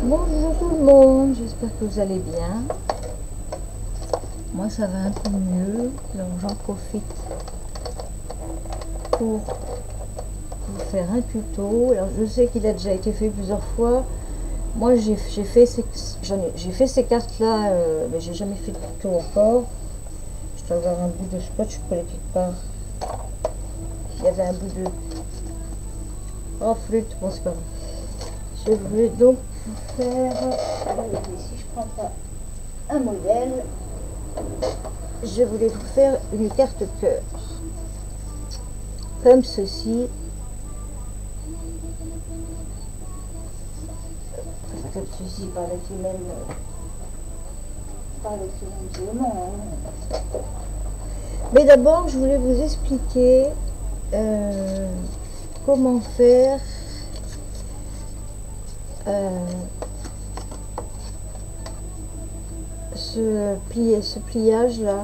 Bonjour tout le monde, j'espère que vous allez bien. Moi ça va un peu mieux, donc j'en profite pour vous faire un tuto. Alors je sais qu'il a déjà été fait plusieurs fois. Moi j'ai fait ces cartes là, mais j'ai jamais fait de tuto encore. Je dois avoir un bout de scotch collé quelque part. Il y avait un bout de... Oh flûte, bon c'est pas grave. Je voulais donc vous faire... Si je prends pas un modèle, je voulais vous faire une carte cœur. Comme ceci. Comme ceci, pas avec les mêmes... Pas avec les mêmes éléments. Hein. Mais d'abord, je voulais vous expliquer comment faire ce pliage là,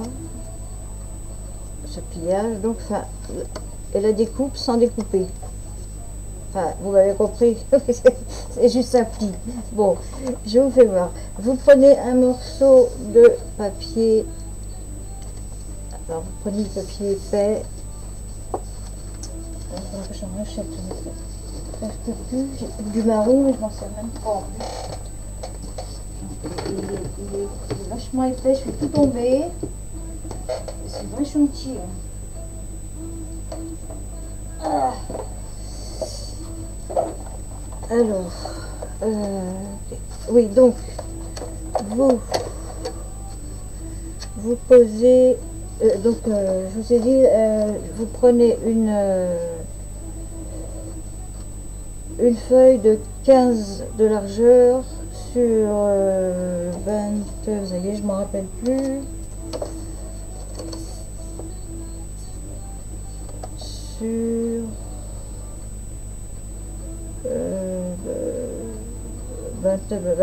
donc enfin, et la découpe sans découper. Enfin, vous m'avez compris, c'est juste un pli. Bon, je vous fais voir. Vous prenez un morceau de papier. Alors, vous prenez du papier épais. J'en achète presque plus. J'ai du marron, mais je m'en sers même pas en plus. Il est vachement épais, je suis tout tombée. C'est vrai chantier. Ah. Alors, oui, donc, vous posez, je vous ai dit, vous prenez une feuille de 15 de largeur sur 20, ça y est, je m'en rappelle plus,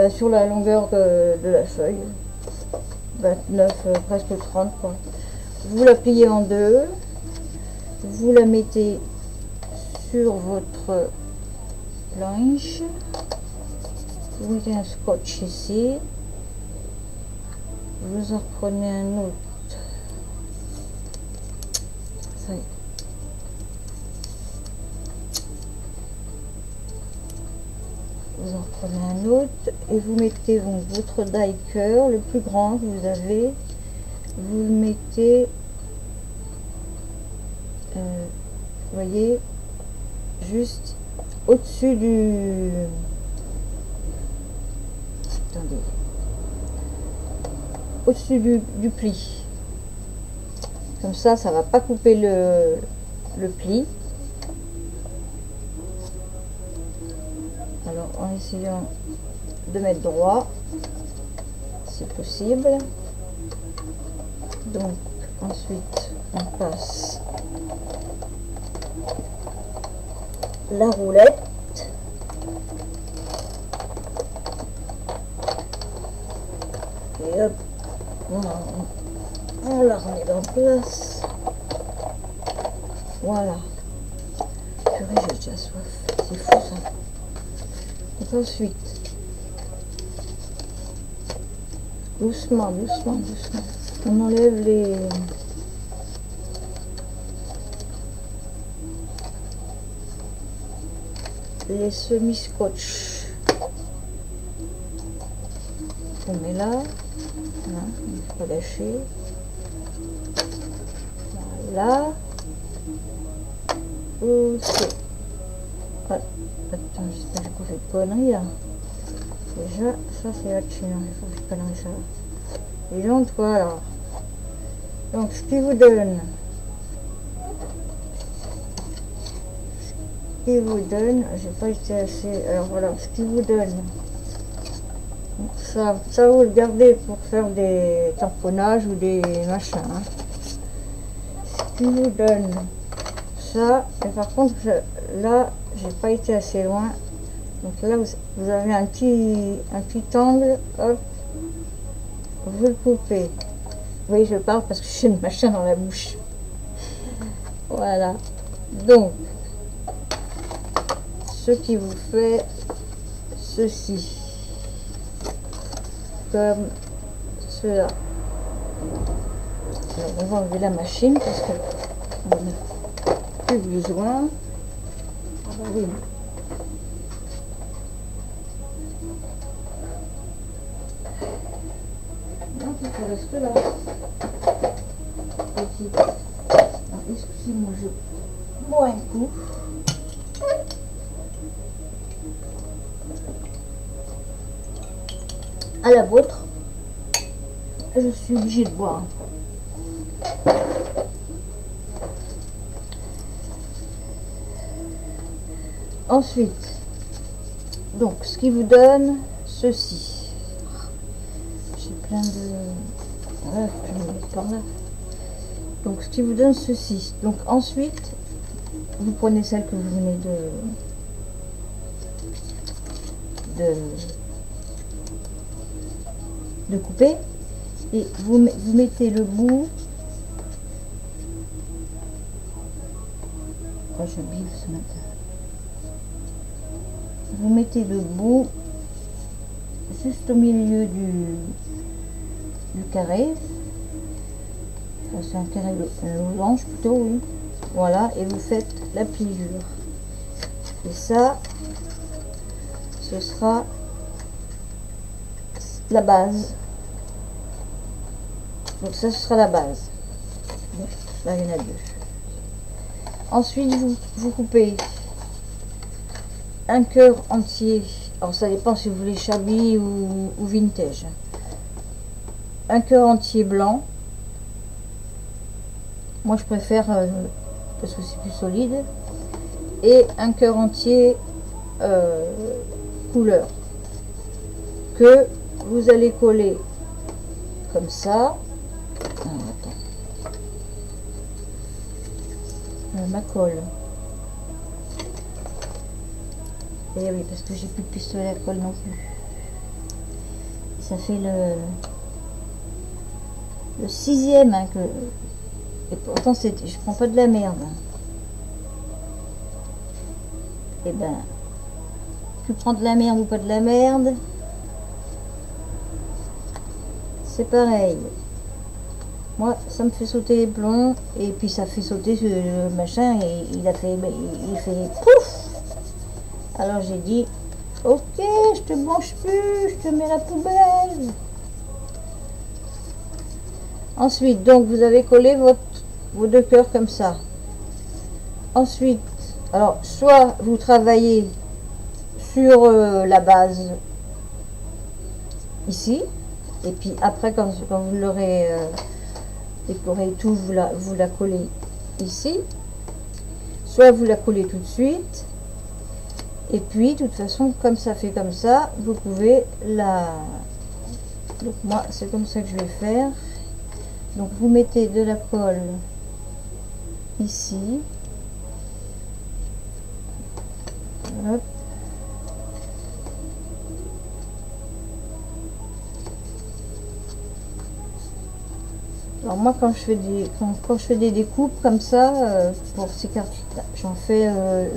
sur la longueur de la feuille, 29, presque 30 quoi. Vous la pliez en deux, vous la mettez sur votre planche, vous mettez un scotch ici, vous en reprenez un autre, ça y est. Vous en prenez un autre et vous mettez donc votre die-cœur, le plus grand que vous avez, vous le mettez, vous voyez, juste au-dessus du... Attendez. Au-dessus du pli. Comme ça va pas couper le pli. Alors, en essayant de mettre droit, si possible. Donc, ensuite, on passe la roulette. Et hop, on la remet en place. Voilà. Purée, j'ai déjà soif. C'est fou ça. Donc ensuite, doucement, doucement, doucement, on enlève les semi-scotch. On met là, il ne faut pas lâcher. Voilà. Ok. Ah, attends, j'espère que j'ai pas fait de conneries là. Déjà, ça c'est la chine, il faut que je conneries ça. Et donc voilà. Donc ce qui vous donne, j'ai pas été assez, alors voilà, ce qui vous donne, ça vous le gardez pour faire des tamponnages ou des machins. Hein. Ce qui vous donne ça, et par contre là j'ai pas été assez loin, donc là vous avez un petit angle, hop, vous le coupez. Oui, je parle parce que j'ai une machin dans la bouche. Voilà, donc ce qui vous fait ceci. comme cela. Alors, on va enlever la machine parce que on n'a plus besoin. Ah bah oui. Non, ça reste là. Excusez-moi, je bois un coup. À la vôtre, je suis obligée de boire. Ensuite, donc ce qui vous donne ceci. J'ai plein de... Voilà, je vais le mettre par là. Donc ce qui vous donne ceci. Donc ensuite, vous prenez celle que vous venez de couper et vous mettez le bout. Oh, je biffe ce matin. Vous mettez le bout juste au milieu du carré. C'est un carré losange plutôt, oui. Voilà, et vous faites la pliure. Et ça, ce sera la base. Donc ça, ce sera la base. Bon, là, il y en a deux. Ensuite, vous coupez un cœur entier. Alors, ça dépend si vous voulez shabby ou vintage. Un cœur entier blanc. Moi, je préfère parce que c'est plus solide. Et un cœur entier couleur que vous allez coller comme ça. Ah, attends. Ma colle. Et oui, parce que j'ai plus de pistolet à colle non plus. Ça fait le 6e hein, que. Et pourtant, je prends pas de la merde. Et ben, tu prends de la merde ou pas de la merde, c'est pareil. Moi, ça me fait sauter les plombs et puis ça fait sauter ce machin et il fait pouf. Alors j'ai dit, ok, je te mange plus, je te mets la poubelle. Ensuite, donc vous avez collé vos deux cœurs comme ça. Ensuite, alors soit vous travaillez sur la base ici, et puis après quand vous l'aurez décoré et tout, vous la collez ici, soit vous la collez tout de suite, et puis de toute façon comme ça fait comme ça, vous pouvez la... Donc moi c'est comme ça que je vais faire. Donc vous mettez de la colle ici. Hop. Alors moi quand je fais des découpes comme ça pour ces cartes, j'en fais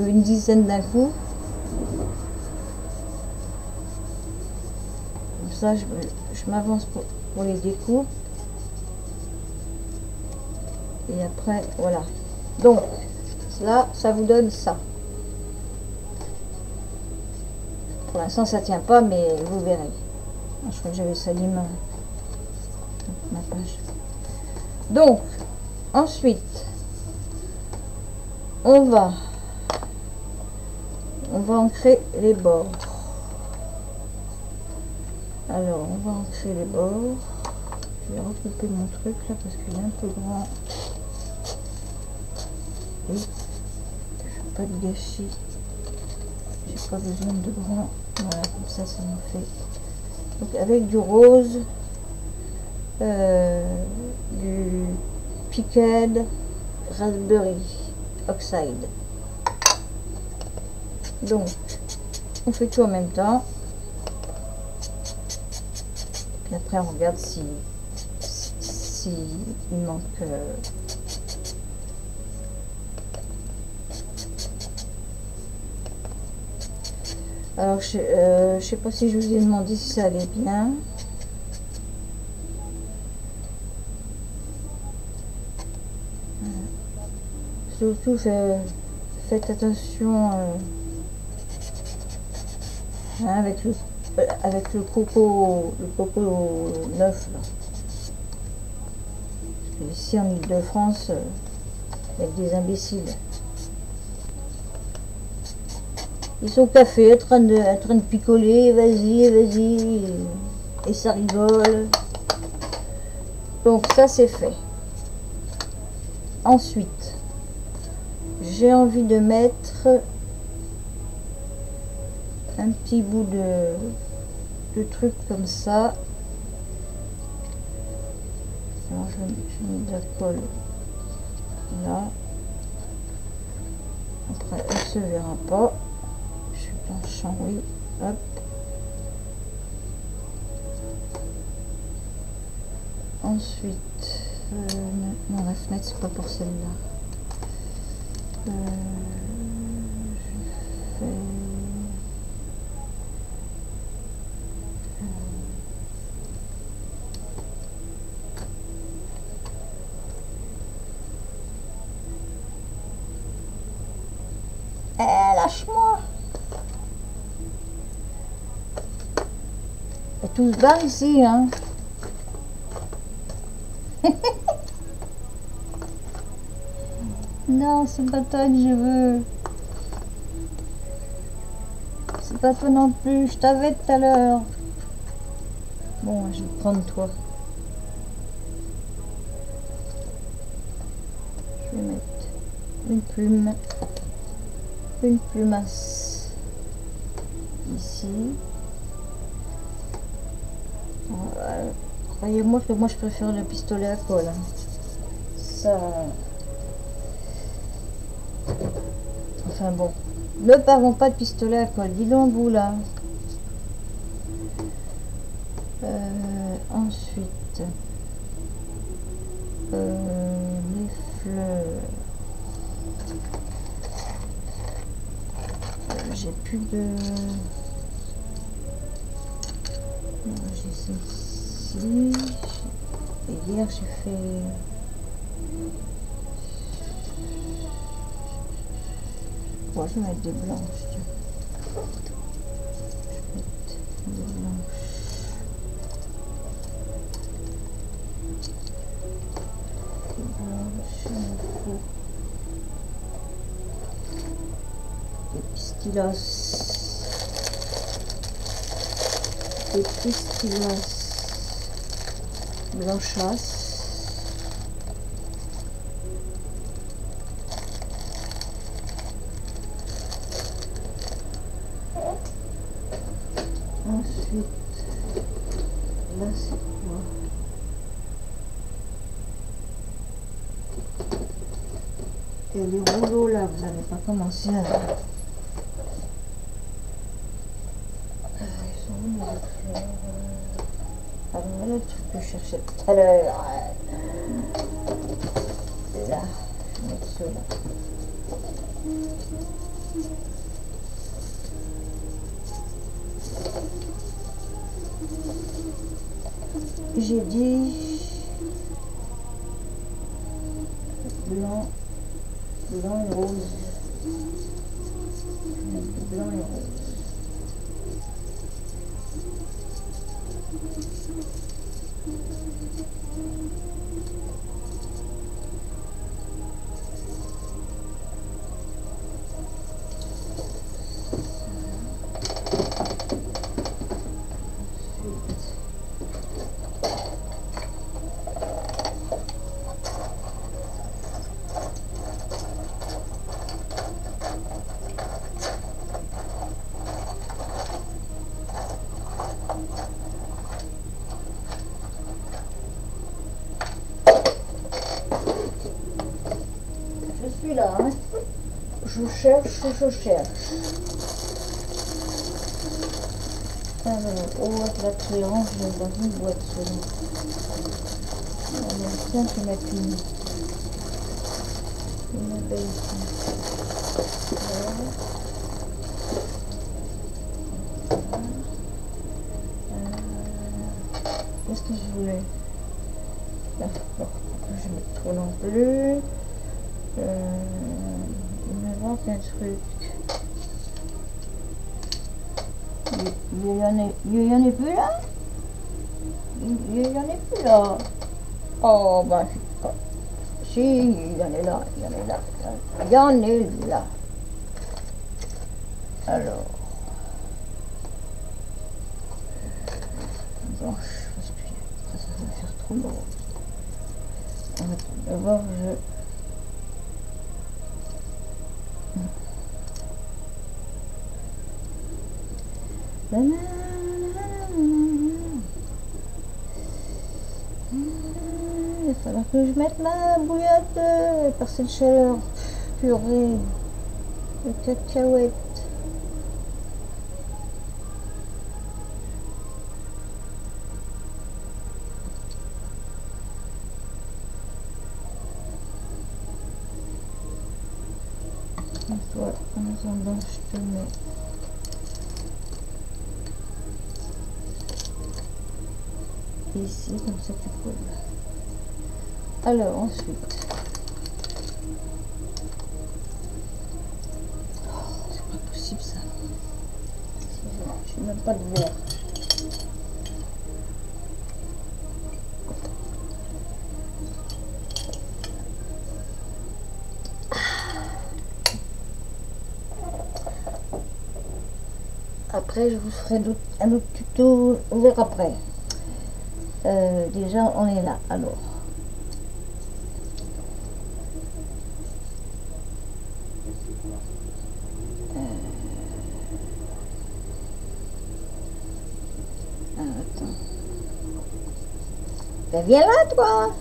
une dizaine d'un coup. Comme ça je m'avance pour les découpes. Et après voilà. Donc là ça vous donne ça. Pour l'instant ça tient pas mais vous verrez. Je crois que j'avais sali ma page. Donc, ensuite, on va ancrer les bords. Alors, on va ancrer les bords. Je vais recouper mon truc là parce qu'il est un peu grand. Et je veux pas de gâchis. J'ai pas besoin de grand. Voilà, comme ça, ça me fait. Donc, avec du rose. Du Picked Raspberry Oxide. Donc on fait tout en même temps, puis après on regarde si il manque alors je sais pas si je vous ai demandé si ça allait bien. surtout faites attention hein, avec le coco neuf là. Ici en Ile-de-France, avec des imbéciles. Ils sont au café en train de picoler, vas-y, vas-y, et ça rigole. Donc ça c'est fait. Ensuite, j'ai envie de mettre un petit bout de truc comme ça. Alors je mets de la colle là. Après elle se verra pas. Je suis dans le champ, oui. Hop. Ensuite, non la fenêtre c'est pas pour celle-là. Je fais lâche-moi. Et tout se barre ici, hein. Non, c'est pas toi que je veux. C'est pas toi non plus, je t'avais tout à l'heure. Bon, je vais prendre toi. Je vais mettre une plumasse ici. Croyez-moi que moi je préfère le pistolet à colle. Ça... Enfin bon, ne parlons pas de pistolet à colle. Dis donc vous là. Ensuite, les fleurs. J'ai plus de... J'ai celle-ci. Et hier j'ai fait... Ouais, je vais mettre des blanches. Tiens. Je vais mettre des blanches. Des blanches, il me faut des pistillas. Des pistillas blanchasses. Ensuite, là c'est quoi? Et les rouleaux là, vous n'avez pas commencé à... Ils sont où les fleurs? Ah bon, voilà le truc que je cherchais tout à l'heure. Là, je vais mettre ceux-là. J'ai dit blanc et rose. Blanc et rose. Là, hein. Je cherche. Alors, oh, la créance, je vais dans une boîte seulement. On a bien que ma pine. Une belle pine. Voilà. Qu'est-ce que je voulais? Là, bon, je vais mettre trop non plus. Il me manque un truc. Il y en est plus là? Il y en est plus là. Oh, ben, si, il y en est là, il y en est là. Il y en est là. Alors. Blanche, parce que ça va faire trop gros. D'abord, il va falloir que je mette ma bouillotte par cette chaleur. Purée de cacahuètes. Toi, en attendant, je te mets ici, comme ça tu colles. Alors ensuite, oh, c'est pas possible ça. Je n'ai même pas de verre. Après, je vous ferai un autre tuto, on verra après. Déjà, on est là. Alors, attends. Ben, viens là, toi.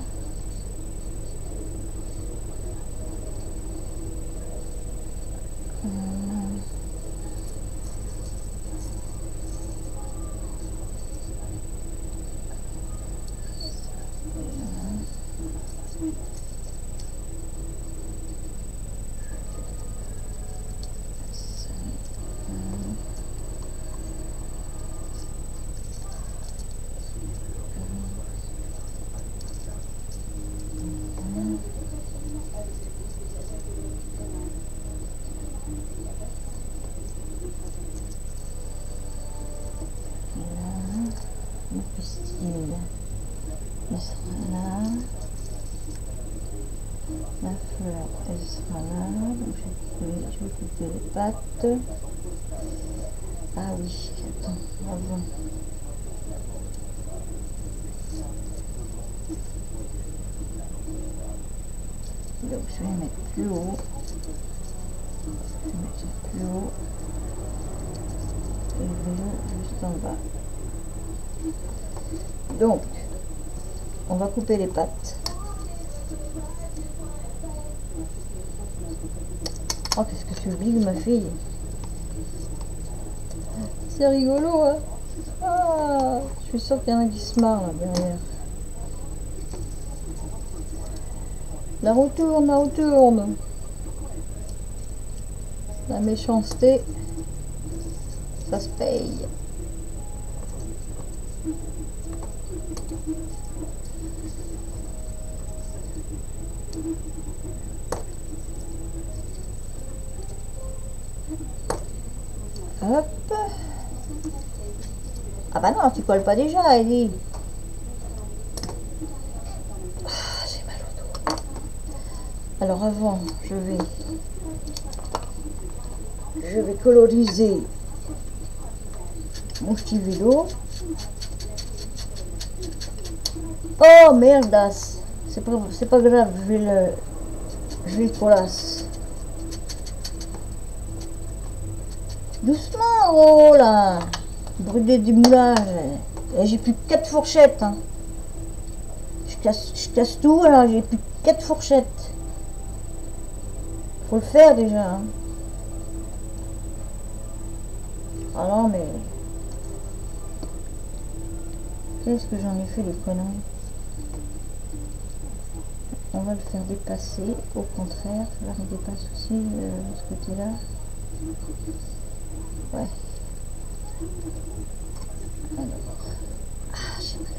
Le pistil, il sera là. La fleur, elle sera là. Donc je vais couper les pattes. Ah oui, attends, avant. Donc je vais mettre plus haut. Je vais mettre ça plus haut. Et le vélo juste en bas. Donc, on va couper les pattes. Oh, qu'est-ce que tu oublies, ma fille? C'est rigolo, hein? Ah, je suis sûre qu'il y en a qui se marrent là derrière. La retourne, la retourne. La méchanceté, ça se paye. Hop. Ah bah non, tu colles pas déjà, Ellie. Ah, j'ai mal au dos. Alors avant, je vais coloriser mon petit vélo. Oh merdasse, c'est pas grave, je vais le collasse. Doucement, oh là, brûler du moulage. J'ai plus que 4 fourchettes. Hein. Je casse tout, alors j'ai plus que 4 fourchettes. Faut le faire déjà. Hein. Ah non mais... Qu'est-ce que j'en ai fait des conneries? On va le faire dépasser, au contraire. Là, il dépasse aussi ce côté-là. Ouais. Alors. Ah, j'ai mal.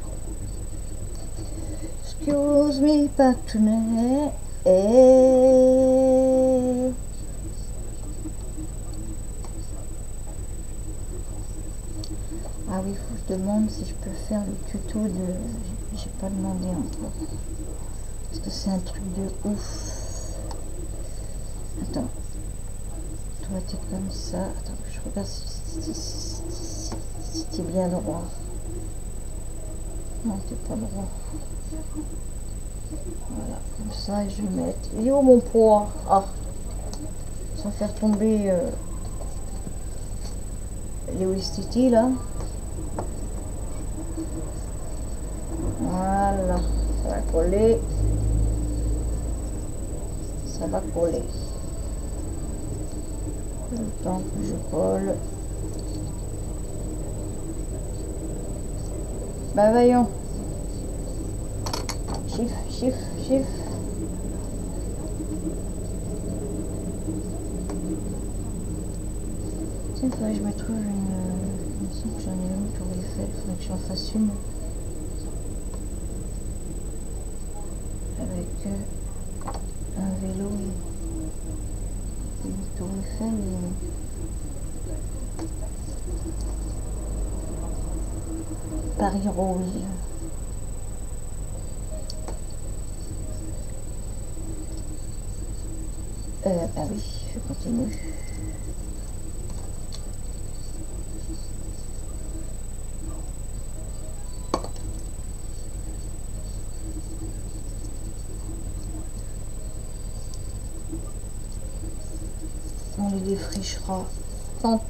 Excuse me, partner. Et ah oui, faut que je demande si je peux faire le tuto de... J'ai pas demandé encore. Parce que c'est un truc de ouf. Attends. Toi, t'es comme ça. Attends, je regarde si t'es bien droit. Non, t'es pas droit. Voilà, comme ça, et je vais mettre... Il est où mon poids? Ah, sans faire tomber les Wistiti, là. Voilà, ça va coller. Ça va coller. Le temps que je colle. Bah voyons. Chiffre, chiffre, chiffre. Tiens, il faudrait que je me trouve une... Il me semble que j'en ai une tour Eiffel. Il faudrait que j'en fasse une. Avec un vélo et une tour Eiffel. Paris Rose. Ah oui, je continue. On les défrichera quand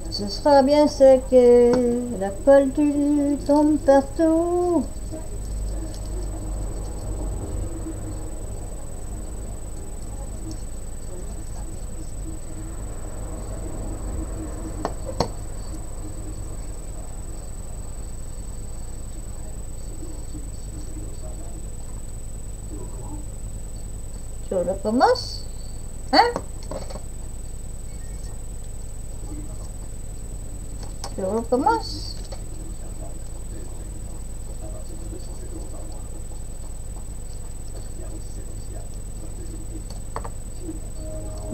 ce sera bien sec et la colle du tombe partout. Je recommence, hein? Je recommence.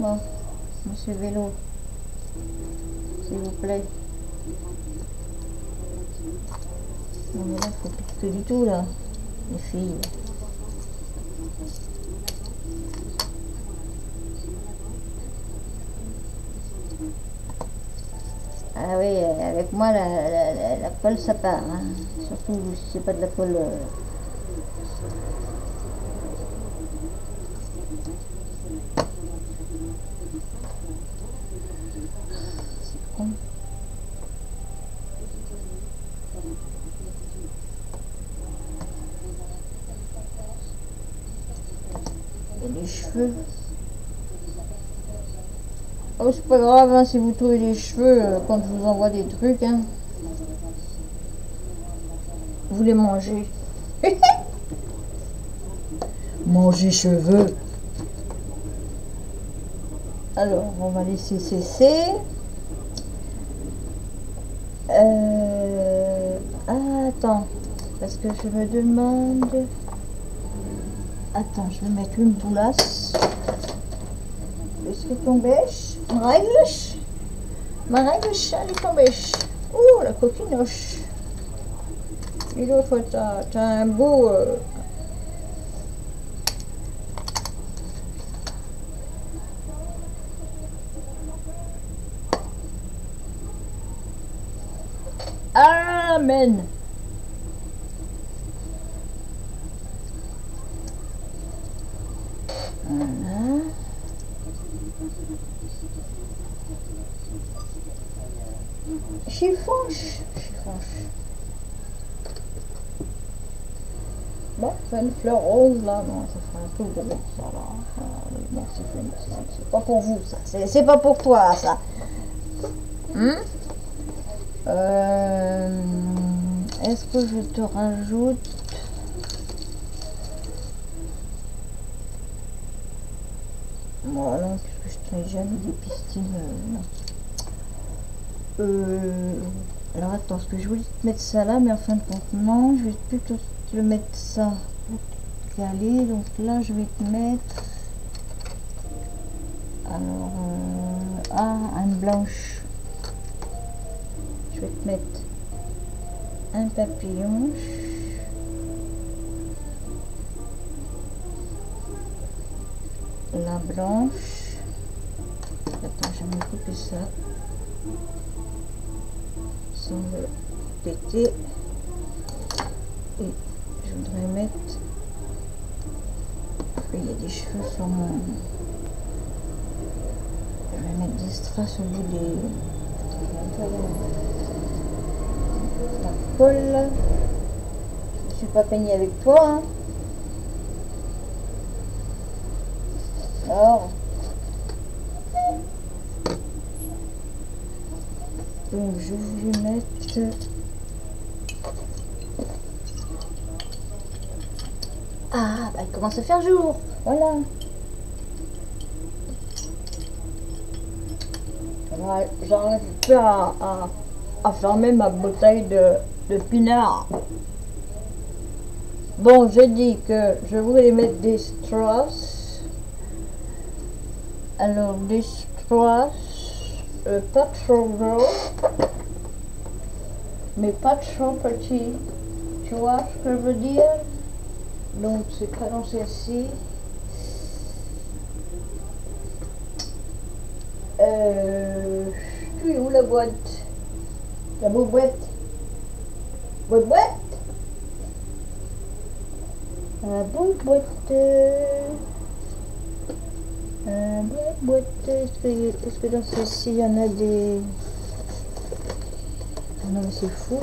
Bon, monsieur Vélo, s'il vous plaît. Non mais là, il faut plus que du tout, là, les filles. Ah oui, avec moi, la colle, ça part. Hein. Surtout si c'est pas de la colle... C'est con. Et les cheveux. Oh, c'est pas grave, hein, si vous trouvez les cheveux quand je vous envoie des trucs. Hein. Vous les mangez. Manger cheveux. Alors, on va laisser cesser. Attends, parce que je me demande... Attends, je vais mettre une boulasse. Est-ce que ton bêche? Ma règle, elle est tombée. Oh, la coquinoche. Et l'autre, t'as un beau... Amen. Voilà. Chiffonche. Bon, c'est une fleur rose là, non, ça fera un peu gros ça là. Bon, c'est pas pour vous ça, c'est pas pour toi ça. Est-ce que je te rajoute voilà, qu'est-ce que je te jamais des pistines non. Alors attends, parce que je voulais te mettre ça là, mais en fin de compte, non, je vais plutôt te mettre ça calé. Donc là, je vais te mettre. Alors, une blanche. Je vais te mettre un papillon. La blanche. Attends, je vais me couper ça. Sans le péter. Et je voudrais mettre. Il y a des cheveux sur mon. Je vais mettre des strass au bout des. La colle. Je ne suis pas peignée avec toi. Hein. Alors. Donc je vais mettre. Ah, bah, il commence à faire jour. Voilà. J'arrive plus à fermer ma bouteille de pinard. Bon, j'ai dit que je voulais mettre des strass. Alors, des strass, pas trop gros, mais pas trop petit. Tu vois ce que je veux dire? Donc, c'est pas dans celle-ci. Tu es où la boîte? La boîte? Boîte? La boîte. Boîte. Est-ce que dans celle-ci, il y en a des... Ah non, mais c'est fou,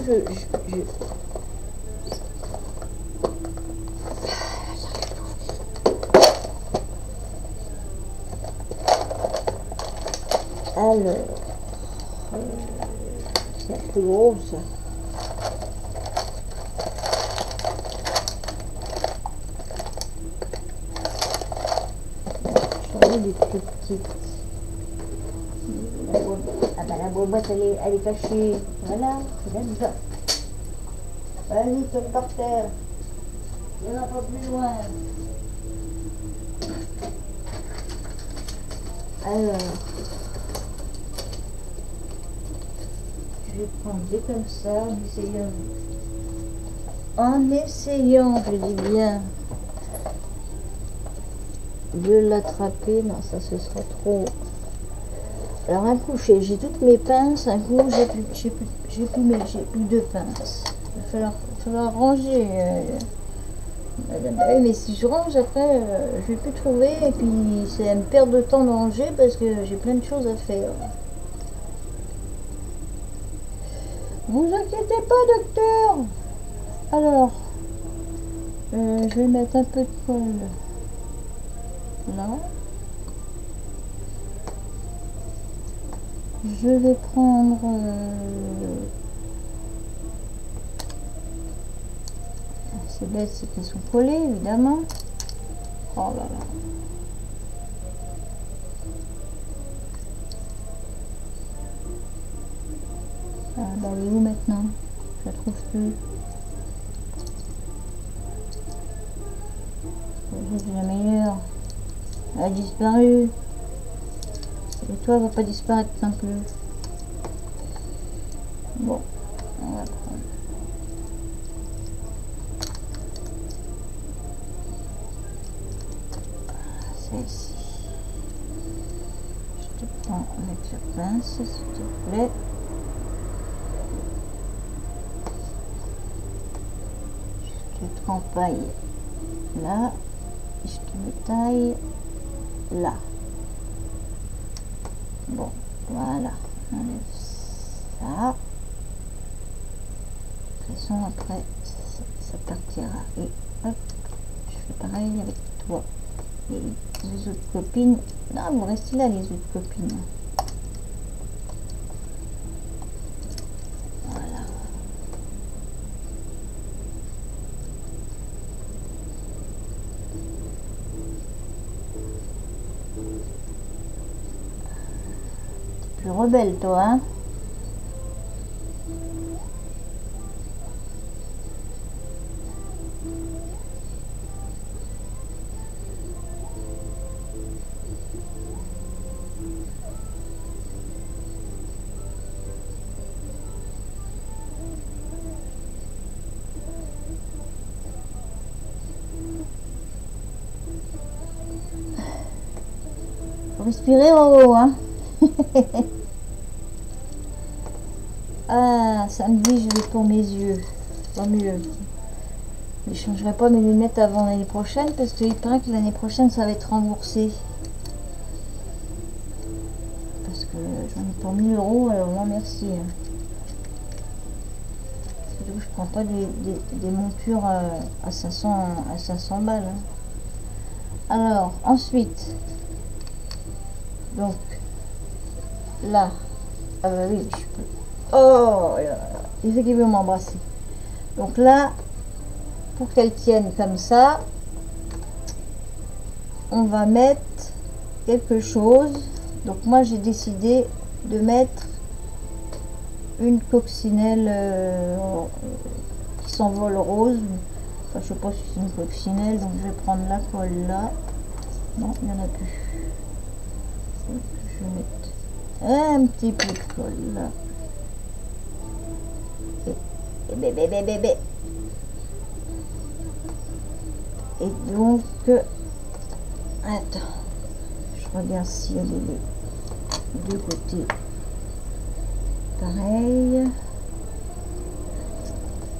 Alors, c'est la plus grosse. J'en ai des plus petites. Ah bah la boîte elle est cachée. Voilà, c'est là-dedans. Vas-y, tombe par terre. Il n'y en a pas plus loin. Alors, je vais prendre des comme ça en essayant, je dis bien, de l'attraper. Non, ça ce sera trop. Alors un coup j'ai toutes mes pinces, un coup j'ai plus de pinces. Il va falloir ranger. Mais si je range après, je vais plus trouver et puis c'est une perte de temps de ranger parce que j'ai plein de choses à faire. Vous inquiétez pas, docteur. Alors, je vais mettre un peu de colle là. Je vais prendre c'est bête, c'est qu'ils sont collés évidemment. Oh là là. Ah bah elle est où maintenant? Je la trouve plus. C'est la meilleure. Elle a disparu. Et toi, elle va pas disparaître non plus. Bon, on va prendre. Celle-ci. Je te prends avec la pince, s'il te plaît. Je te trempaille là. Et je te taille là. Bon, voilà. On enlève ça. De toute façon, après, ça partira. Et hop, je fais pareil avec toi. Et les autres copines. Non, vous restez là, les autres copines. Voilà. T'es plus rebelle, toi, hein? Faut respirer en haut, hein. Ah, samedi, je vais pour mes yeux. Tant mieux. Je ne changerai pas mes lunettes avant l'année prochaine parce qu'il paraît que l'année prochaine, ça va être remboursé. Parce que j'en ai pour 1000 €, alors non, merci. Surtout que je prends pas des montures à 500 balles. Hein. Alors, ensuite, donc, là, ah bah oui, je peux. Oh, il fait qu'il veut m'embrasser. Donc là, pour qu'elle tienne comme ça, on va mettre quelque chose. Donc moi, j'ai décidé de mettre une coccinelle qui s'envole rose. Enfin, je sais pas si c'est une coccinelle, donc je vais prendre la colle là. Non, il n'y en a plus. Je vais mettre un petit peu de colle là. Et bébé, bébé, bébé. Et donc, attends, je regarde si elle est des deux côtés pareil.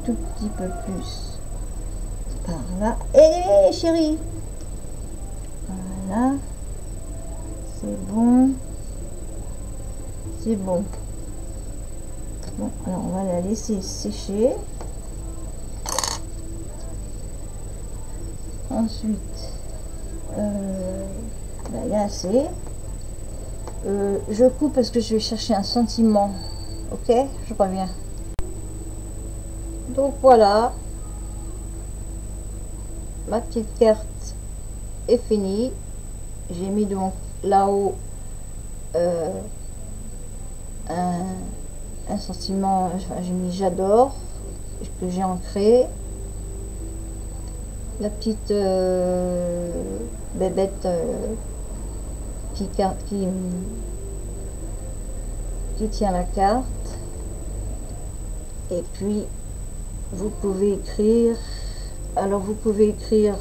Tout petit peu plus par là. Et chérie, voilà, c'est bon, c'est bon. Bon, alors on va la laisser sécher. Ensuite, il y a assez. Je coupe parce que je vais chercher un sentiment. Ok, je reviens. Donc voilà, ma petite carte est finie. J'ai mis donc là-haut un sentiment, enfin, j'ai mis j'adore, que j'ai ancré. La petite bébête qui tient la carte. Et puis vous pouvez écrire, alors vous pouvez écrire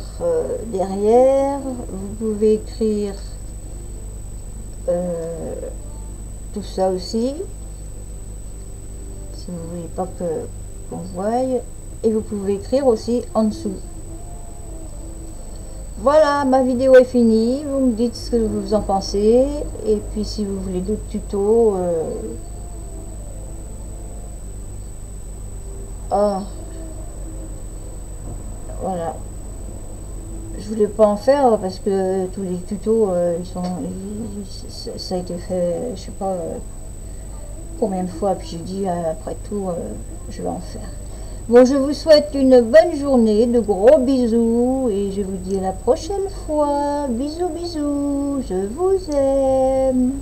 derrière, vous pouvez écrire tout ça aussi, si vous voulez pas qu'on voie, et vous pouvez écrire aussi en dessous. Voilà, ma vidéo est finie, vous me dites ce que vous en pensez, et puis si vous voulez d'autres tutos, voilà. Je voulais pas en faire parce que tous les tutos, ça a été fait, je sais pas combien de fois, puis j'ai dit après tout, je vais en faire. Bon, je vous souhaite une bonne journée, de gros bisous, et je vous dis à la prochaine fois. Bisous, bisous, je vous aime.